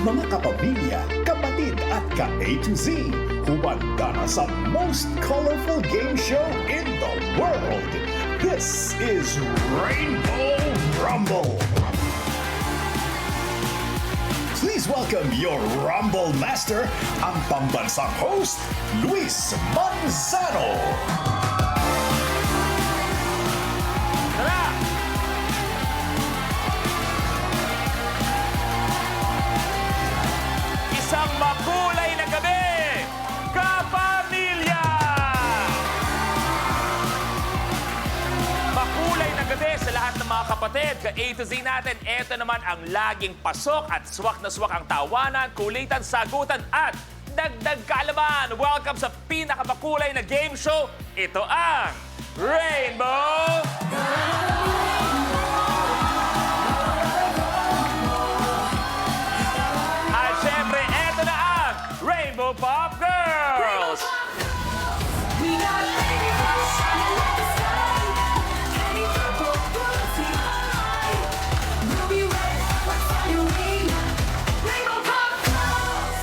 Mga kapamilya, kapatid at ka-A to Z, humanda na sa most colorful game show in the world. This is Rainbow Rumble. Please welcome your Rumble Master, ang pambansang host, Luis Manzano. Tara! Isang makulay na gabi, kapamilya! Makulay na gabi sa lahat ng mga kapatid. Ka-A to Z natin, eto naman ang laging pasok at swak na swak ang tawanan, kulitan, sagutan at dagdag kaalaman. Welcome sa pinakamakulay na game show. Ito ang Rainbow At syempre, eto na ang Rainbow Pop Girls! We got rainbows shining like the sky, candy purple, rosy eye, ruby red, like fire rain, rainbow pop girls.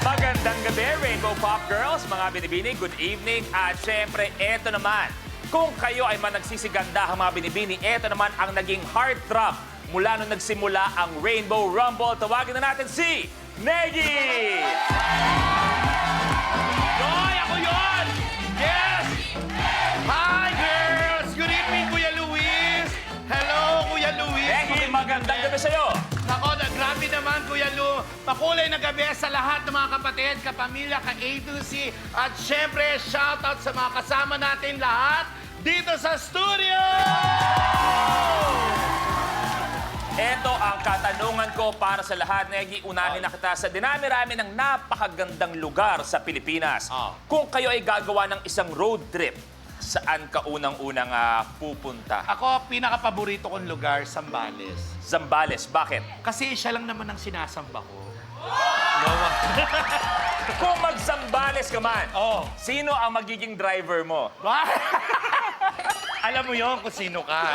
Magandang gabi, Rainbow Pop Girls, mga binibini, good evening. At syempre, eto naman, kung kayo ay managsisiganda mga binibini, eto naman ang naging heartthrob mula nung nagsimula ang Rainbow Rumble. Tawagin na natin si Negi! Hoy, ako yun! Yes! Hi, girls! Good evening, Kuya Luis! Hello, Kuya Luis! Negi, magandang gabi sa'yo! Nako, grabe naman, Kuya Lu. Makulay na gabi sa lahat ng mga kapatid, kapamilya, ka-A to Z. At syempre, shoutout sa mga kasama natin lahat dito sa studio! Ito ang katanungan ko para sa lahat, Negi. Unahin na kita sa dinami-rami ng napakagandang lugar sa Pilipinas. Kung kayo ay gagawa ng isang road trip, saan ka unang-unang pupunta? Ako, pinaka-paborito kong lugar, Zambales. Zambales, bakit? Kasi siya lang naman ang sinasamba ko. Kung mag-Zambales ka man, Oh. sino ang magiging driver mo? Alam mo yon kung sino ka.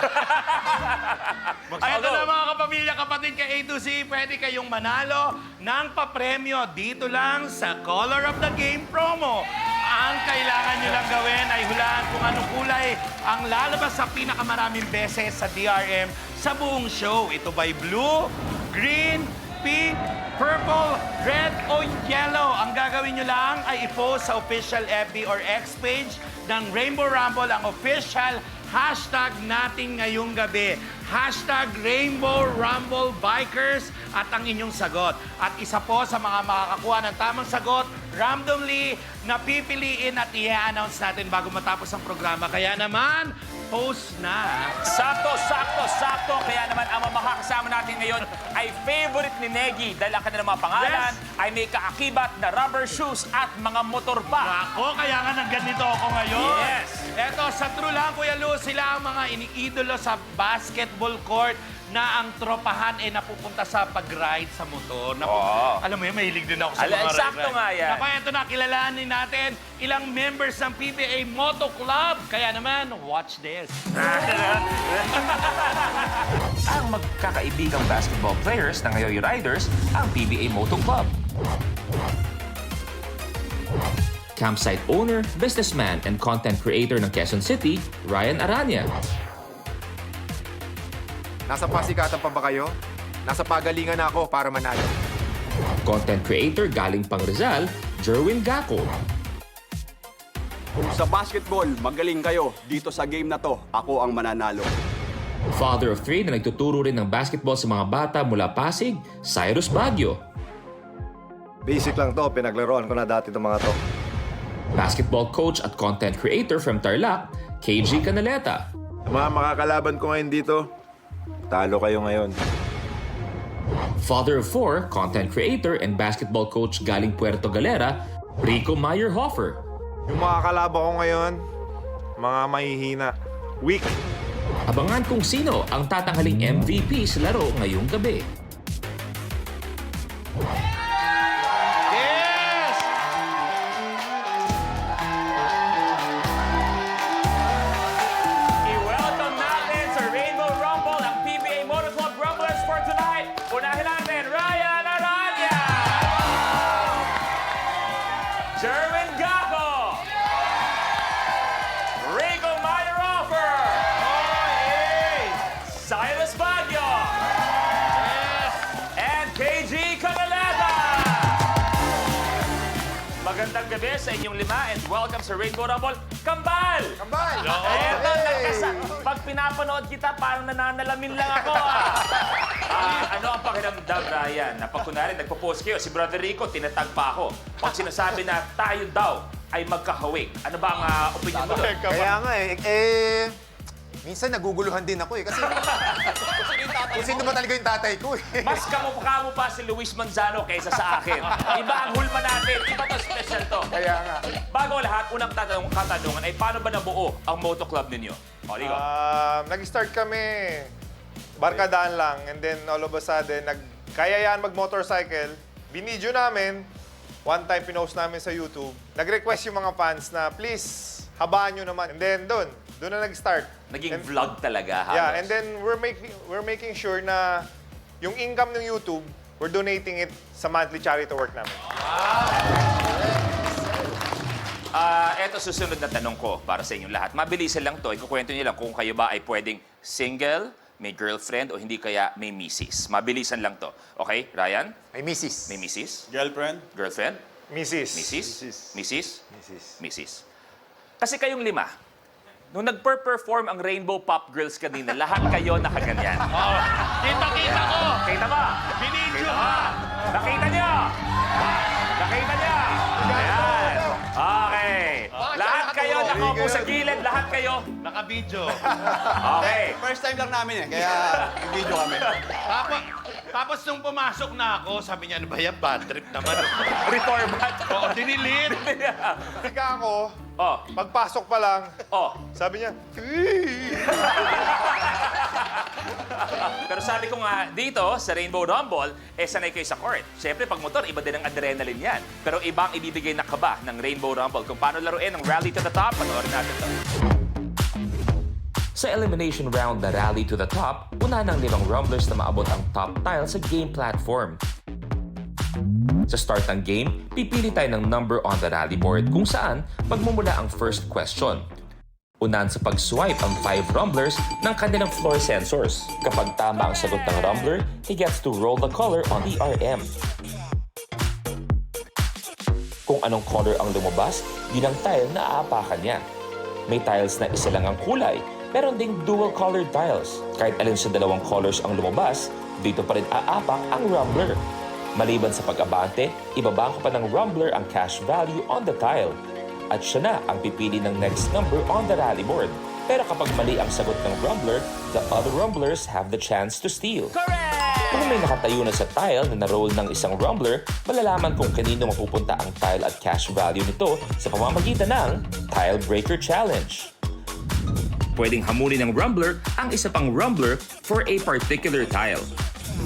Ay, ito na mga kapamilya, kapatid ka A to Z, pwede kayong manalo ng papremyo dito lang sa Color of the Game promo. Ang kailangan nyo lang gawin ay hulaan kung anong kulay ang lalabas sa pinakamaraming beses sa DRM sa buong show. Ito ba'y blue, green, pink, purple, red o yellow. Ang gagawin nyo lang ay i-post sa official FB or X page ng Rainbow Rumble ang official hashtag natin ngayong gabi. Hashtag Rainbow Rumble Bikers at ang inyong sagot. At isa po sa mga makakakuha ng tamang sagot, randomly napipiliin at i-announce natin bago matapos ang programa. Kaya naman, post na. Sakto, sakto, sakto. Kaya naman ang mga makakasama natin ngayon ay favorite ni Negi. Dahil ang kanilang mga pangalan ay may kaakibat na rubber shoes at mga motor pa. Ako, kaya nga nagganito ako ngayon. Yes. Eto, sa true lang, Kuya Lu, sila ang mga iniidolo sa basketball court na ang tropahan ay napupunta sa pag-ride sa motor. Alam mo yun, mahilig din ako sa mga ride. Sakto nga yan. Naku, eto na, kilalanin natin ilang members ng PBA Moto Club. Kaya naman, watch this. Ang magkakaibigang basketball players ng Ngayoy Riders, ang PBA Moto Club. Campsite owner, businessman, and content creator ng Quezon City, Ryan Aranya. Nasa pasikatan pa ba kayo? Nasa pagalingan na ako para manalo. Content creator galing pang Rizal, Jerwin Gaco. Kung sa basketball, magaling kayo. Dito sa game na to, ako ang mananalo. Father of three na nagtuturo rin ng basketball sa mga bata mula Pasig, Cyrus Baguio. Basic lang to, pinaglaruan ko na dati itong mga to. Basketball coach at content creator from Tarlac, KG Canaleta. Mga makakalaban ko ngayon dito, talo kayo ngayon. Father of four, content creator and basketball coach galing Puerto Galera, Rico Meyerhofer. Yung mga kalaban ko ngayon, mga mahihina, weak. Abangan kung sino ang tatanghaling MVP sa laro ngayong gabi. Yes! I-welcome natin sa Rainbow Rumble ang PBA Motor Club Rumblers Sherwin Gaco! Rico Mayeroffer! Silas Baguio! And KG Canaleta! Magandang gabi sa inyong lima and welcome sa Rainbow Rumble. Kambal! Kambal! Eto, pag pinapanood kita, parang nananalamin lang ako. Ano ang pakiramdam, Ryan? Na pag kunwari nagpo-post kayo, si Brother Rico, tinatag pa ako. Pag sinasabi na tayo daw ay magkahawig, ano ba ang opinion mo doon? Kaya nga minsan naguguluhan din ako kasi kung sino ba talaga yung tatay ko Mas kamukha mo pa si Luis Manzano kaysa sa akin. Iba ang hulma natin. Iba to, special to. Kaya nga. Bago lahat, unang katanungan ay paano ba nabuo ang Moto Club ninyo? O, Rico. Nag-start kami, barkadaan lang, and then all of a sudden, kaya yan mag-motorcycle. Binidyo namin, one time pinost namin sa YouTube. Nag-request yung mga fans na, please, habaan nyo naman. And then doon na nag-start. Naging vlog talaga, halos. Yeah, and then we're making sure na yung income ng YouTube, we're donating it sa monthly charity work namin. Eto susunod na tanong ko para sa inyong lahat. Mabilisan lang to. Ikukwento niyo lang kung kayo ba ay pwedeng single, may girlfriend, o hindi kaya may misis. Mabilisan lang to. Okay, Ryan? May misis. May misis? Girlfriend? Girlfriend? Misis. Misis? Misis? Misis. Misis. Kasi kayong lima, nung nag-perform ang Rainbow Pop Girls kanina, lahat kayo nakaganyan. Kita-kita ko! Kita ba? Binidyo Kita ha! ba? Nakita niyo? Nakita niyo? Ayan. Okay. Lahat kayo nakaupo sa gilid, lahat kayo. Naka-video. Okay. First time lang namin kaya video kami. Tapos nung pumasok na ako, sabi niya, ano ba yan? Bad trip naman. Reformat. Oo, dinilit. Tika ako, Oh. pagpasok pa lang, Oh. sabi niya, Pero sabi ko nga, dito sa Rainbow Rumble, sanay kayo sa court. Siyempre, pag motor, iba din ang adrenaline yan. Pero ibang ibibigay na kaba ng Rainbow Rumble. Kung paano laruin ang Rally to the Top, panoorin natin to. Sa elimination round na Rally to the Top, una ng 5 rumblers na maabot ang top tile sa game platform. Sa start ng game, pipili tayo ng number on the rally board kung saan magmumula ang first question. Unahan sa pag-swipe ang 5 rumblers ng kanilang floor sensors. Kapag tama ang sagot ng rumbler, he gets to roll the color on the RM. Kung anong color ang lumabas, yun ang tile na aapakan niya. May tiles na isa lang ang kulay, meron ding dual colored tiles. Kahit alin sa dalawang colors ang lumabas, dito pa rin aapak ang rumbler. Maliban sa pag-abante, ibabangko pa ng rumbler ang cash value on the tile. At siya na ang pipili ng next number on the rally board. Pero kapag mali ang sagot ng rumbler, the other rumblers have the chance to steal. Kung may nakatayo na sa tile na na-roll ng isang rumbler, malalaman kung kanino mapupunta ang tile at cash value nito sa pamamagitan ng Tile Breaker Challenge. Pwedeng hamunin ng rumbler ang isa pang rumbler for a particular tile.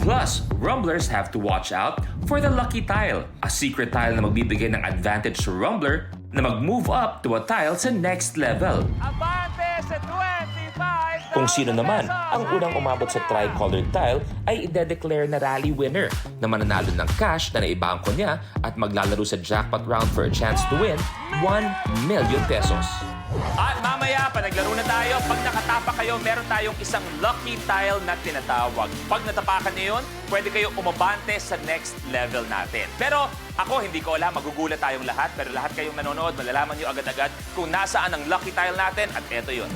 Plus, rumblers have to watch out for the lucky tile, a secret tile na magbibigay ng advantage sa rumbler na mag-move up to a tile sa next level. Abante sa 25,000 Kung sino naman ang unang umabot sa tri-colored tile ay ide-declare na rally winner na mananalo ng cash na naibangko niya at maglalaro sa jackpot round for a chance to win 1 million pesos. At mamaya, pa naglaro na tayo, pag nakatapa kayo, meron tayong isang lucky tile na tinatawag. Pag natapakan niyo yun, pwede kayo umabante sa next level natin. Pero ako, hindi ko alam, magugulat tayong lahat. Pero lahat kayong nanonood, malalaman niyo agad-agad kung nasaan ang lucky tile natin. At eto yun.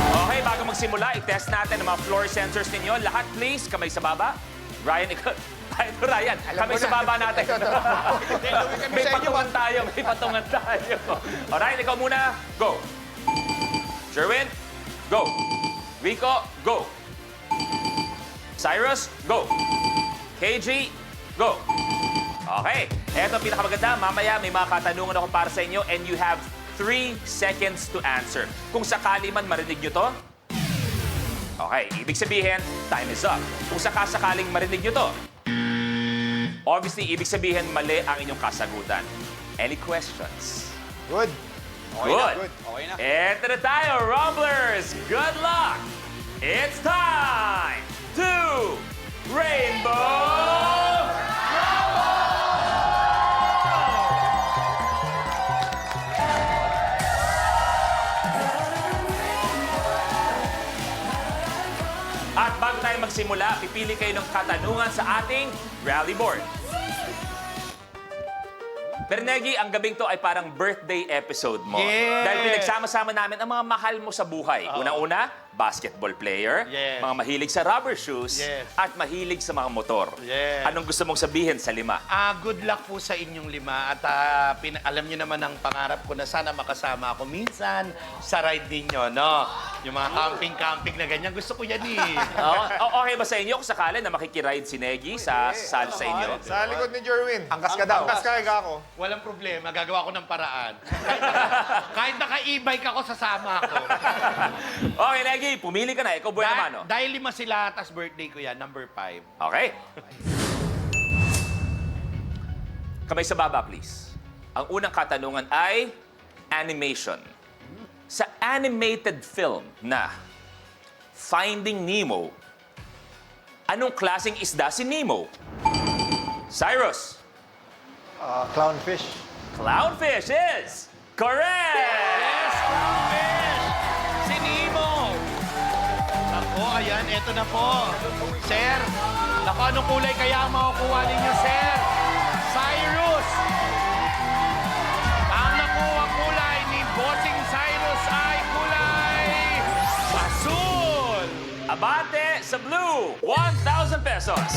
Okay, bago magsimula, i-test natin ang mga floor sensors ninyo. Lahat, please, kamay sa baba. Ryan, ikaw. Ryan, kamay sa baba natin. May patungan tayo, may patungan tayo. O, Ryan, ikaw muna. Go. Sherwin, go. Rico, go. Cyrus, go. KG, go. Okay, eto ang pinakamaganda. Mamaya may mga katanungan ako para sa inyo and you have 3 seconds to answer. Kung sakali man marinig nyo to, okay, ibig sabihin, time is up. Kung sakasakaling marinig nyo to, obviously, ibig sabihin mali ang inyong kasagutan. Any questions? good. Good. Okay na. Eto na tayo, Rumblers! Good luck! It's time to Rainbow magsimula, pipili kayo ng katanungan sa ating rally board. Bernegi, ang gabing to ay parang birthday episode mo. Yes! Dahil pinagsama-sama namin ang mga mahal mo sa buhay. Una-una, basketball player, Yes. mga mahilig sa rubber shoes, Yes. at mahilig sa mga motor. Yes. Anong gusto mong sabihin sa 5? Good luck po sa inyong 5 at alam niyo naman ang pangarap ko na sana makasama ako minsan sa ride ninyo, no? Yung mga camping-camping na ganyan, gusto ko yan eh. Okay ba sa inyo kung sakali na makikiride si Negi sa inyo? Sa likod ni Jerwin. Angkas ka daw. Angkas ka, ako. Walang problema, gagawa ko ng paraan. Kahit naka-e-bike ako, sasama ako. Okay, Negi, pumili ka na. Ikaw buhay naman, no? Dahil 5 sila, tas birthday ko yan, number 5. Okay. Kamay sa baba, please. Ang unang katanungan ay animation. Sa animated film na Finding Nemo, anong klaseng isda si Nemo? Cyrus. Clownfish. Clownfish is correct! Yes, clownfish! Si Nemo! Ako, ayan, eto na po. Sir, naku, anong kulay kaya ang makukuha ninyo, sir? Cyrus! Ang nakuha kulay ni Bossing Cyrus ay kulay asul! Abante sa blue, 1,000 pesos.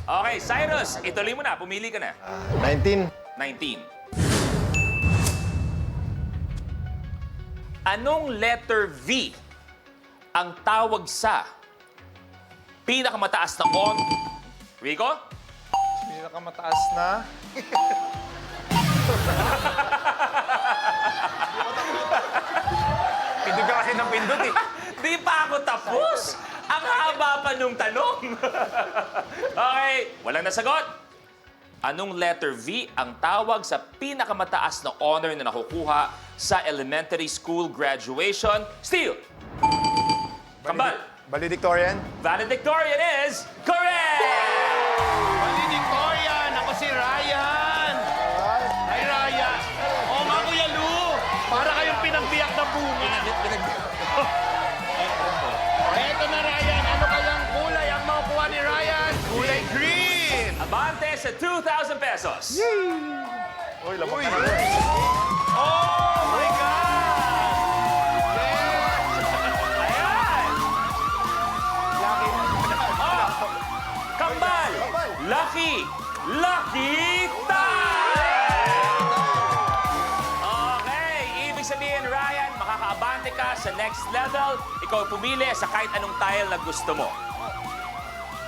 Okay, Cyrus, ituloy mo na. Pumili ka na. 19. 19. Anong letter V ang tawag sa pinakamataas na Rico? Pinakamataas na. Pindot ka kasi ng pindot eh. Di pa ako tapos. Ang haba pa nung tanong. Okay, walang nasagot. Anong letter V ang tawag sa pinakamataas na honor na nakukuha sa elementary school graduation? Steele. Kambal. Valedictorian. Valedictorian is correct! Valedictorian! Ako si Ryan! Hi, Ryan! Oo nga, Kuya Lu! Para kayong pinagbiyak na bunga. Eto na, Ryan. Ano kayang kulay ang makukuha ni Ryan? Kulay green! Abante sa 2,000 pesos. Uy, lamang ka na. Oh my God! Ayan! Oh, Kambal! Lucky! Lucky time! Okay, ibig sabihin, Ryan, makakaabante ka sa next level. Ikaw pumili sa kahit anong tile na gusto mo.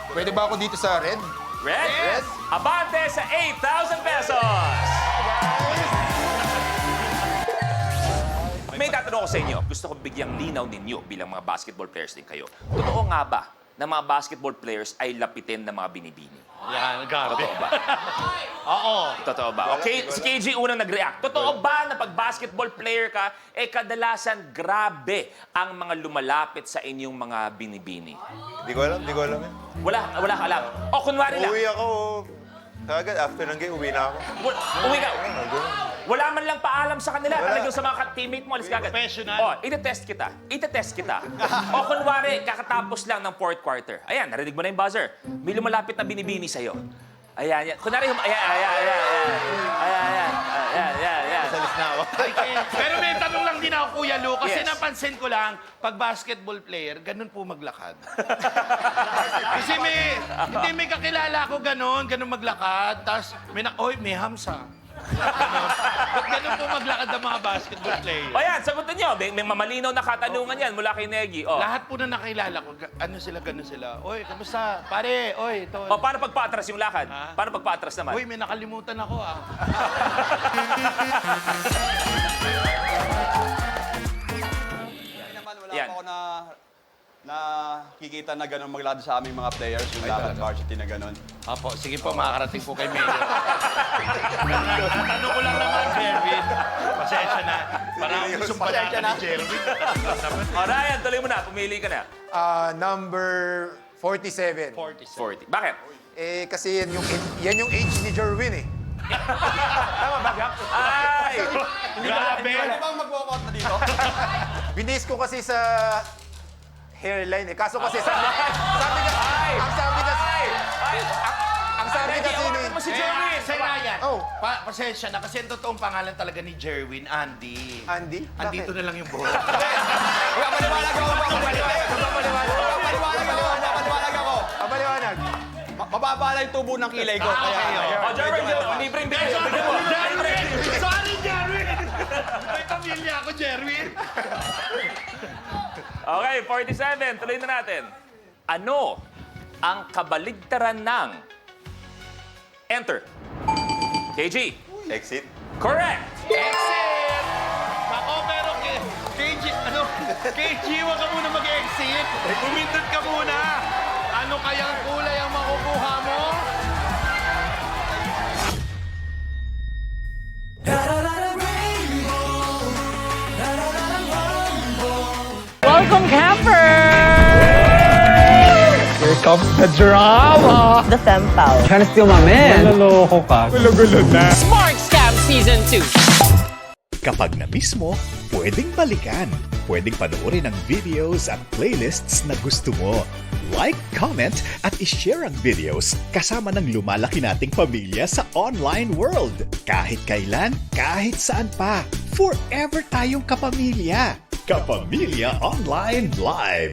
Pwede ba ako dito sa red? Red? Yes. Abante sa 8,000 pesos! May tatanong ko sa inyo. Gusto ko bigyang linaw ninyo bilang mga basketball players din kayo. Totoo nga ba na mga basketball players ay lapitin ng mga binibini? Yan, gabi. Totoo ba? Oo. Totoo ba? Okay, si KG unang nag-react. Totoo ba na pag basketball player ka, kadalasan grabe ang mga lumalapit sa inyong mga binibini? Hindi ko alam eh. Wala ka alam. O kunwari lang, Uwi ako. Kagad, after ng game, uwi na ako. uwi ka. Ganun. Wala man lang paalam sa kanila. Wala. Talagang sa mga teammate mo, alis ka agad. Professional. O, itetest kita. O kunwari, kakatapos lang ng fourth quarter. Ayan, narinig mo na yung buzzer. May lumalapit na binibini sa'yo. Ayan, yan. Kunwari, ayan. Salis na ako. Pero may tanong lang din ako, Kuya Lu, kasi Yes. napansin ko lang, pag basketball player, ganun po maglakad. Kasi may kakilala ko ganun maglakad, tapos may hamsa. Ba't ganun po maglakad ang mga basketball player? O yan, sagutin nyo. May mamalinaw na katanungan yan mula kay Negi. O, Lahat po na nakilala ko, ganun sila. Oy, kamusta? Pare, oy, ito. o paano pagpaatras yung lakad? Ha? Paano pagpaatras naman? Uy, may nakalimutan ako ah. Naman, wala Yan. pa ako nakikita na gano'n maglado sa aming mga players, yung lakad varsity na gano'n. Opo, sige po, makakarating po kay Mayor. Tanong ko lang naman, Jervin. Pasensya na. Parang sumpala ka ni Jervin. O Ryan, tuloy mo na. Pumili ka na. Number 47. 40. Bakit? Kasi yan yung age ni Jerwin eh. Ay! Grabe. Pwede bang mag-walk out na dito? Binis ko kasi sa hairline eh. Kaso kasi sabi kasi ni... Mo si Jerwin. Sir Ryan, Oh. pasensya na kasi ang totoong pangalan talaga ni Jerwin, Andy. Andy? Andito na lang yung buhok. Papaliwanag ako. Papaliwanag. Mababa lang yung tubo ng kilay ko. O, Jerwin, libreng bigay. Sorry, Jerwin! May pamilya ako, Jerwin. Okay, 47. Tuloy na natin. Ano ang kabaligtaran ng enter? KG. Exit. Correct. Exit! Ako, pero KG, wag ka muna mag-exit. Umindot ka muna. Ano kayang kulay ang makukuha mo? Welcome, campers! Here comes the drama! The Fem Pal. Trying to steal my man. Naloloko ka. Gulo-gulo na. Smart Scam Season 2. Kapag na-miss mo, pwedeng balikan. Pwedeng panoorin ang videos at playlists na gusto mo. Like, comment, at ishare ang videos kasama ng lumalaki nating pamilya sa online world. Kahit kailan, kahit saan pa. Forever tayong kapamilya. Kapamilya Online Live.